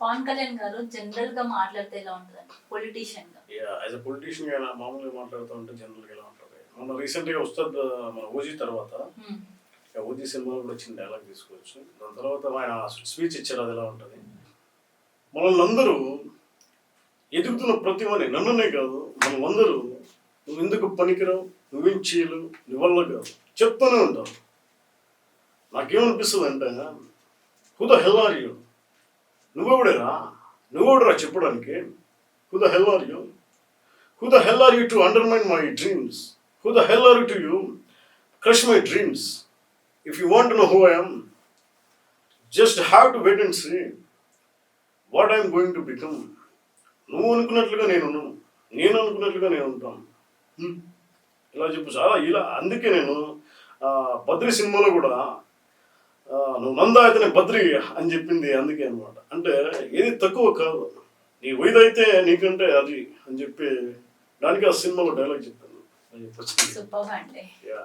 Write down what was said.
పవన్ కళ్యాణ్ గారు జనరల్ గా మాట్లాడితే ఎలా ఉంటుందండి పొలిటీషియన్ గా? యాజ్ అ పొలిటీషియన్ గా మామూలుగా మాట్లాడుతూ ఉంటే జనరల్గా ఎలా ఉంటుంది. మొన్న రీసెంట్గా ఉస్తాద్ మన ఓజీ తర్వాత ఓజీ సినిమాలో కూడా చిన్న డైలాగ్ తీసుకోవచ్చు. దాని తర్వాత ఆయన స్పీచ్ ఇచ్చారు, అది ఎలా ఉంటుంది. మనల్ని అందరూ ఎదుగుతున్న ప్రతి వాని, నన్నునే కాదు మనమందరూ నువ్వు ఎందుకు పనికిరావు, నువ్వేం చేయలేవు, నీ వల్ల కాదు చెప్తూనే ఉంటావు. నాకేమనిపిస్తుంది అంటే, who the hell are you, నువ్వెవడరా చెప్పడానికి? Who the hell are you, who the hell are you to undermine my dreams, who the hell are you to you crush my dreams. If you want to know who I am, just have to wait and see what I am going to become. నువ్వు అనుకున్నట్లుగా నేను ఉన్నాను, నేను అనుకున్నట్లుగా నేను ఉంటాను. ఇలా చెప్పు చాలా ఇలా. అందుకే నేను బద్రి సినిమాలో కూడా నువ్వు నందా అయితేనే బద్రి అని చెప్పింది అందుకే అనమాట. అంటే ఏది తక్కువ కాదు, నీ వయదైతే నీకంటే అది అని చెప్పి దానికి ఆ సినిమాలో డైలాగ్ చెప్పాను. సూపర్ అండి.